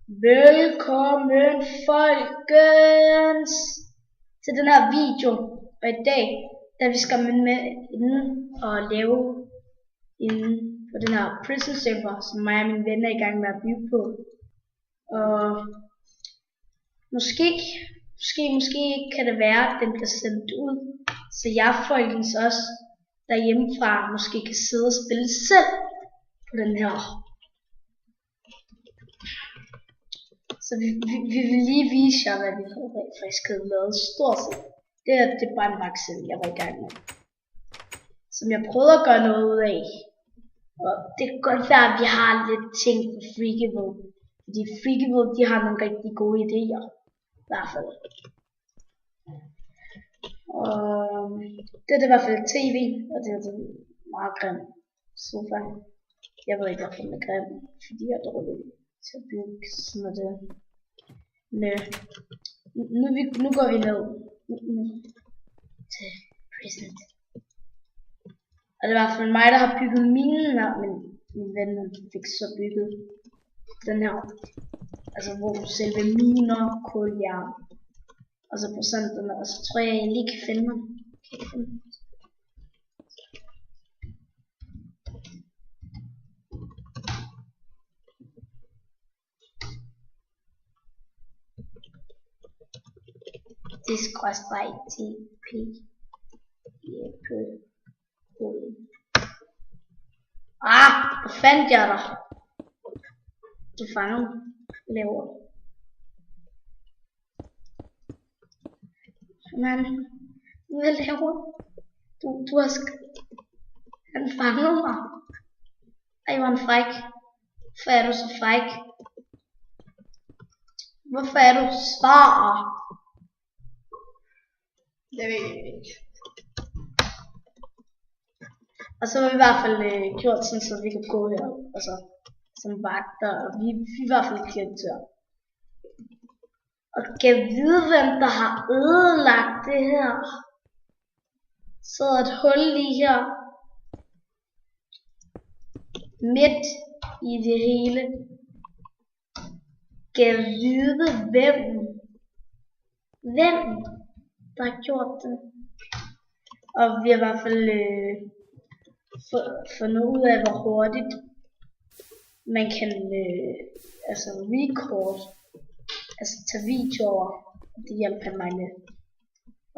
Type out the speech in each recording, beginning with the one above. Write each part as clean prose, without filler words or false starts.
Velkommen folkens til den her video. Og i dag, der vi skal med inden og lave inden på den her prison server, som mig og mine venner er i gang med at bygge på. Og måske kan det være, at den bliver sendt ud, så jeg folkens også derhjemmefra måske kan sidde og spille selv på den her. Så vi vil lige vise jer, hvad vi faktisk havde lavet stort set. Det er bare en vaksel, jeg var i gang med, som jeg prøvede at gøre noget ud af. Og det kan godt være, at vi har lidt ting på Freakyville, fordi Freakyville, de har nogle rigtig gode idéer, i hvert fald. Og det er i hvert fald tv, og det er en meget grim sofa. Jeg ved ikke, hvorfor den er grim, fordi jeg er dårlig til at bygge sådan noget. Nu går vi ned til prison. Og det er i hvert fald mig, der har bygget minen her, men min ven fik så bygget den her. Altså hvor selve miner, kuljern, og så procenterne, og så tror jeg lige kan finde mig. Det skråstreg TP hvad fandt jeg dig? Du fanger laver. Men hvad laver du? Har han fanger mig. Ej, hvor en fræk. Hvorfor er du så fræk? Hvorfor er du svarer? Det ved jeg ikke. Og så har vi i hvert fald gjort sådan, så vi kan gå her, altså som vagter, og vi er i hvert fald direktør. Og kan vide, hvem der har ødelagt det her. Så er et hul lige her. Midt i det hele. Kan vide, hvem der har gjort det. Og vi har i hvert fald fundet ud af, hvor hurtigt man kan altså record, altså tage videoer. Det hjælper han mig med,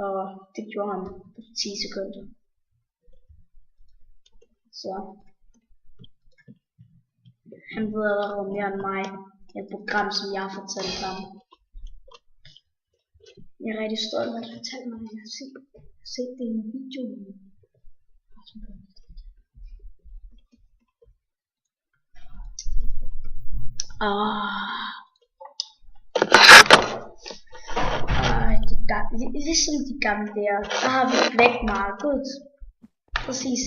og det gjorde han på 10 sekunder. Så han ved allerede mere end mig, et program som jeg har fortalt ham. Jeg er rigtig stolt af at fortælle mig, at jeg har set det i en video. Ligesom de gamle der har vi Black Market. Præcis.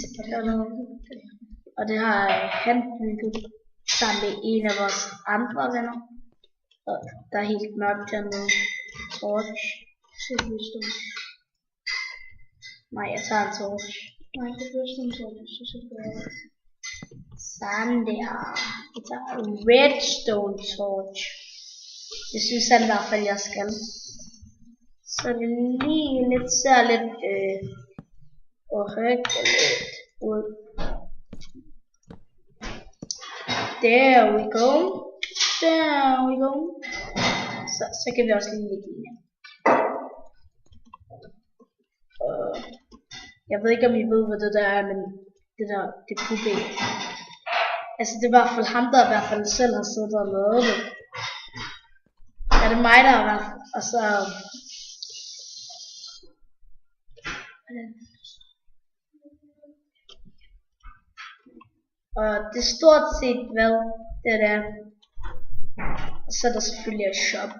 Og det har han bygget sammen med en af vores andre venner. Og der er helt mørkt hernede. Torch. Nej, jeg tager en torch. Nej, det er sådan en torch, så skal jeg. Sådan der. Jeg tager en redstone torch. Det synes han i hvert fald, jeg skal. Så det lige lidt ser lidt og højt lidt ud. There we go. Så kan vi også lige lægge ind. Jeg ved ikke om I ved hvad det der er, men det der, det er puppe. Altså det er i hvert fald ham, der i hvert fald selv har siddet og lavet det. Ja, det er mig, der har været, og så og det er stort set hvad det der. Og så er der selvfølgelig et shop.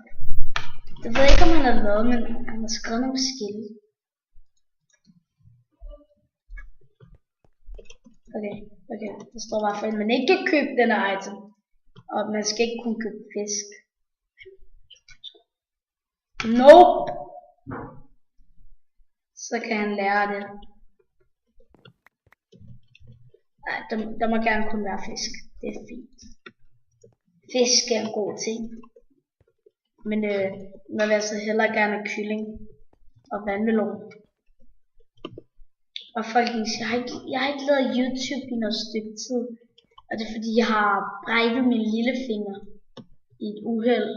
Det ved jeg ikke om han har lavet, men han har skrevet nogle skilte. Okay, der står i hvert fald, at man ikke kan købe denne item. Og man skal ikke kunne købe fisk. Nope. Så kan han lære det. Nej, der må gerne kun være fisk. Det er fint. Fisk er en god ting. Men jeg vil altså hellere gerne have kylling og vandmelon. Og folkens, jeg har ikke lavet YouTube i noget stykke tid. Og det er fordi jeg har brækket min lillefinger i et uheld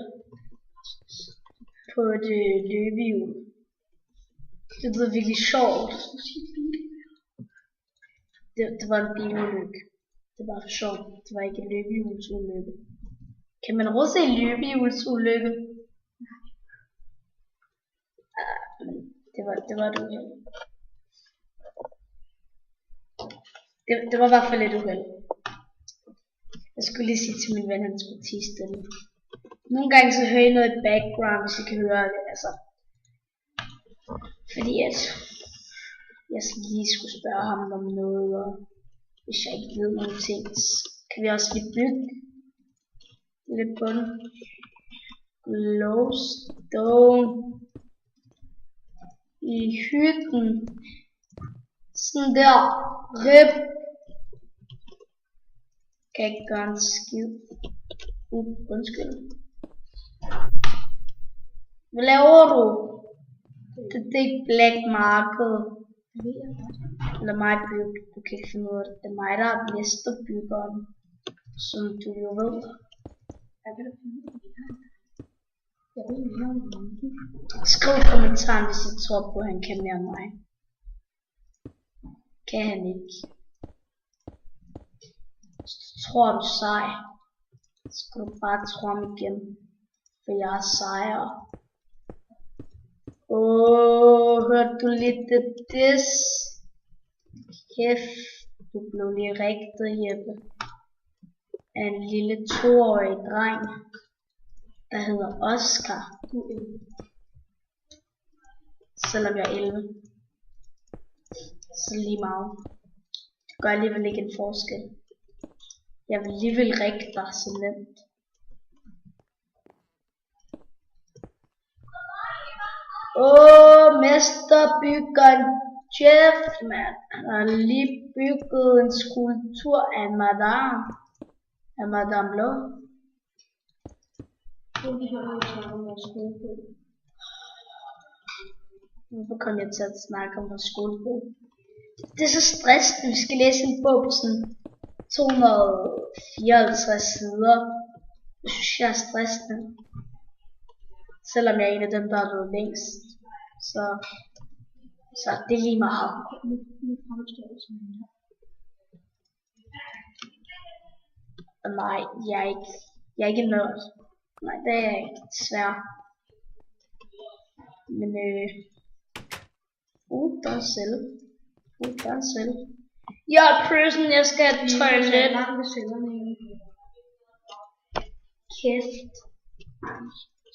på et løbehjul. Det blev virkelig sjovt. Det var en bilulykke. Det var for sjovt. Det var ikke en løbehjulsulykke. Kan man også se en løbehjulsulykke? Det var et uheld. Det var i hvert fald et uheld. Jeg skulle lige sige til min ven, at han skulle tie stille. Nogle gange så hører I noget i background, hvis I kan høre det. Altså, fordi at jeg lige skulle spørge ham om noget, og hvis jeg ikke ved nogle ting, så kan vi også lige bygge lidt på den. Glowstone i hytten. Sådan der. Rip. Kan ikke gøre en skid. Undskyld. Hvad laver du? Det er ikke black market. Lad mig bygge. Du kan ikke finde ud af det. Det er mig, der er mesterbyggeren. Som du jo ved. Skriv i kommentaren, hvis I tror på, at han kan mere end mig. Kan han ikke. Hvis du tror, du er sej, så skal du bare tro ham igen. For jeg er sejere. Hørte du lidt det dis? Kæft, du blev lige rigtig hjemme af en lille 2-årig dreng, der hedder Oscar. Selvom jeg er 11. Så lige meget. Det gør alligevel ikke en forskel. Jeg vil alligevel række dig så nemt. Mesterbyggeren Jeff, man. Han har lige bygget en skulptur af Madame Blå. Hvorfor kom jeg til at snakke om vores skolebog? Det er så stressende, vi skal læse en bog på sådan 254 sider. Det synes jeg er stressende. Selvom jeg er en af dem, der har været længst. Så det er lige meget. Nej, jeg er ikke nørd. Nej, det er jeg ikke, desværre. Men der er selv. Der er selv. Ja, prison, jeg skal have toilet. Kæft.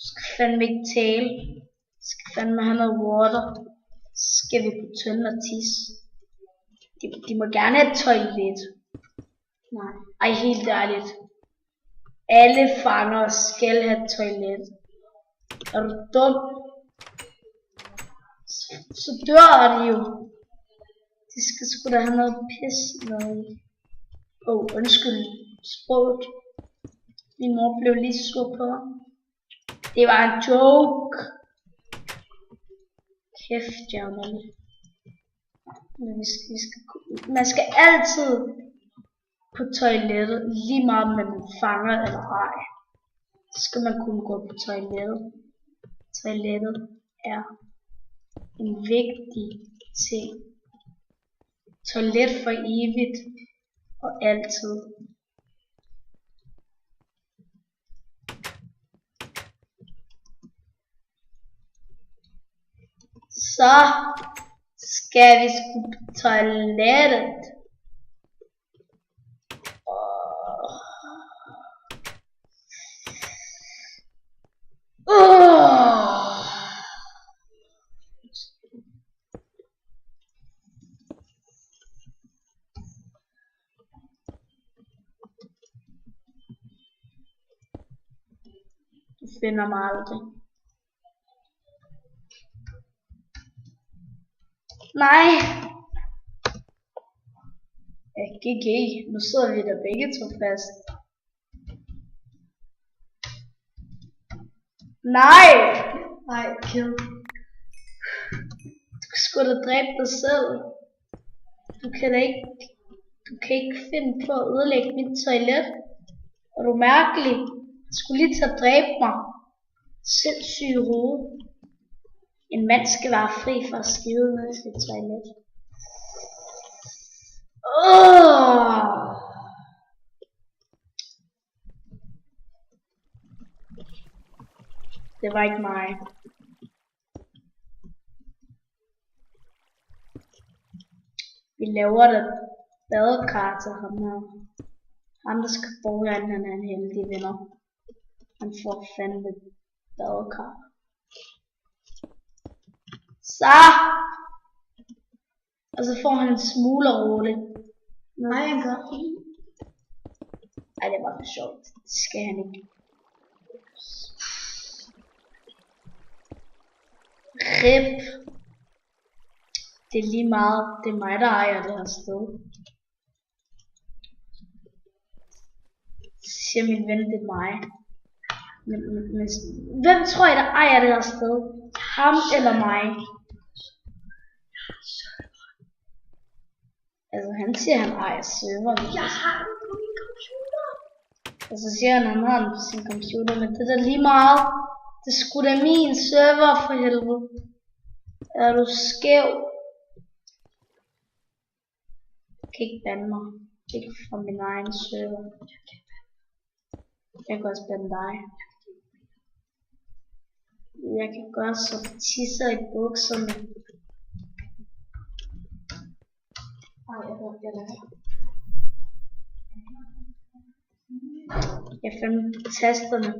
Skal fandme ikke tale. Skal fandme have noget water. Skal vi på tønden og tisse. De må gerne have et toilet. Nej. Ej, helt ærligt. Alle fanger skal have et toilet. Er du dum? Så dør de jo. De skal sgu da have noget pis med. Undskyld sproget. Min mor blev lige sur på mig. Det var en joke. Kæft, Jamel. Man skal altid på toilettet, lige meget om man fanger eller ej. Så skal man kunne gå på toilettet. Toilettet er en vigtig ting. Toilet for evigt og altid. Så skal vi sgu på toilettet. Du finder mig aldrig. Nej. GG. Nu sidder vi der begge to fast. Nej! Nej, kill. Du skulle da dræbe dig selv. Du kan ikke finde på at ødelægge mit toilet. Er du mærkelig? Du skulle lige tage at dræbe mig. Sindssyg hoved. En mand skal være fri for at skide ned i sit toilet. Det var ikke mig. Vi laver det badekar til ham her. Ham der skal bo herinde, han er en heldig venner. Han får fandme badekar. Så! Og så får han en smuglerrolle. Nej, han gør. Ej, det var for sjovt. Det skal han ikke. Rip. Det er lige meget. Det er mig, der ejer det her sted. Så siger min ven, det er mig. Men, hvem tror I, der ejer det her sted? Ham eller mig? Altså, han siger, han ejer serveren. Jeg har den på min computer. Og så siger han, han har den på sin computer. Men det er lige meget. Det er sgu da min server for helvede. Er du skæv? Jeg kan ikke bande mig. Ikke fra min egen server. Jeg kan også bande dig. Jeg kan gøre så tisser i bukserne. Ej, jeg hørte det der. Jeg fandt tasterne.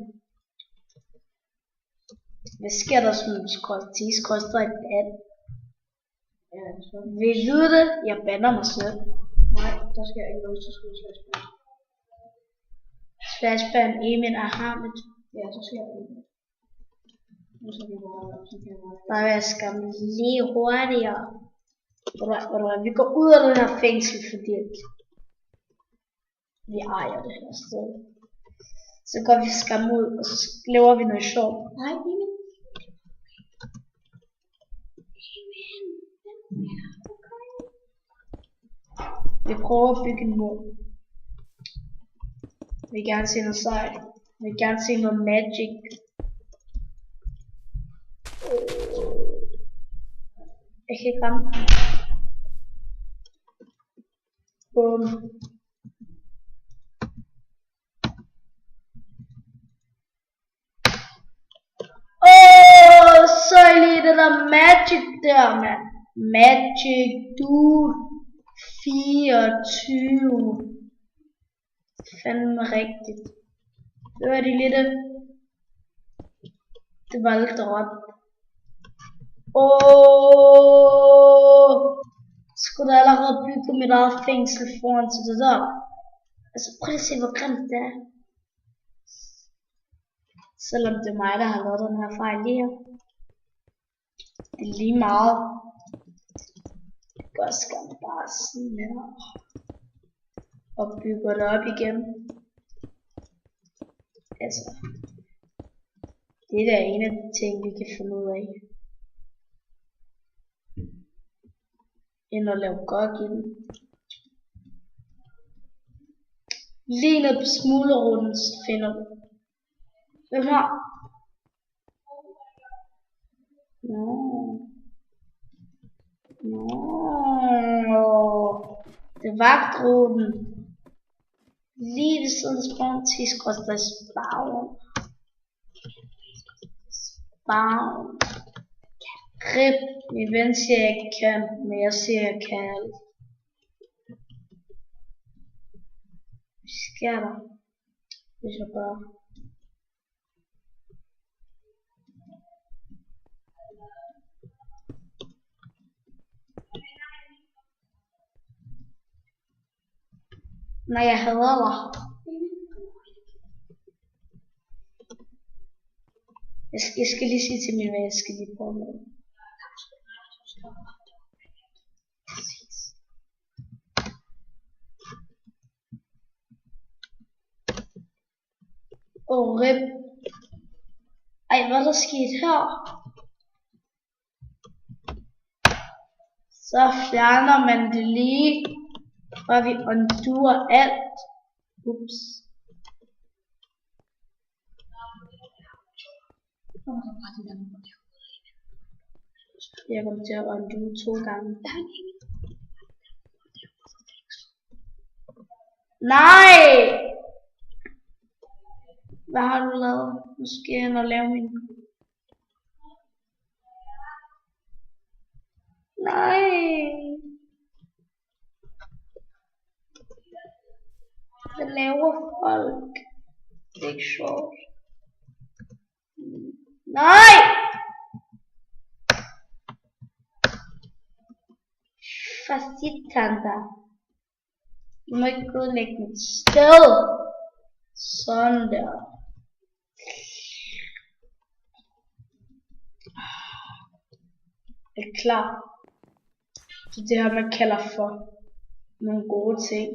Hvad sker der, som tis koster et band? Ja, det er sådan. Vil I vide det? Jeg bander mig selv. Nej, der skal jeg ikke lov til at skrive flashband. Flashband, Emin og Hamid. Ja, så skal jeg ikke. Nu skal vi bare, så kan jeg bare. Der vil jeg skamme lige hurtigere. Vi går ud af det her fængsel, fordi vi ejer det her sted. Så går vi skam ud, og så laver vi noget sjovt. Nej, Emin. Vi prøver at bygge en mur. Vi vil gerne se noget sejt. Vi vil gerne se noget magic. Jeg kan ikke ramme. Boom. Så lige det der magic der, mand. Magic, dude. 24. Fandme rigtigt. Det var det lidt. Det var lidt råt. Skulle der allerede bygge mit eget fængsel foran til det der. Altså prøv at se hvor grimt det er. Selvom det er mig der har lavet den her fejl lige her. Det er lige meget. Det gør skam bare sådan her. Og bygger det op igen. Altså. Det er en af de ting vi kan finde ud af. End at lave gok i den. Lige ned på smuglerrunden finder du. Hvem har? Det er vagtruten. Lige ved siden af spawn. 10 koster spawn. Rip. Min ven siger jeg ikke kan, men jeg siger jeg kan. Hvad sker der? Hvis jeg bare... Nej, jeg hader dig. Jeg skal lige sige til min ven, jeg skal lige prøve noget. Rip. Ej, hvad er der sket her? Så fjerner man det lige, og vi undoer alt. Ups. Jeg kommer til at undo 2 gange. Nej! Hvad har du lavet? Nu skal jeg ind og lave min. Nej! Hvad laver folk? Det er ikke sjovt. Nej! Facitanda. Du må ikke ødelægge mit sted. Sådan der. Jeg er klar til det her, man kalder for nogle gode ting.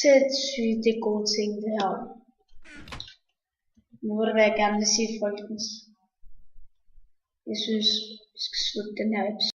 Sindssygt, det er gode ting, det her. Nu vil det være, jeg gerne vil sige, folkens. Jeg synes, vi skal slutte den her episode.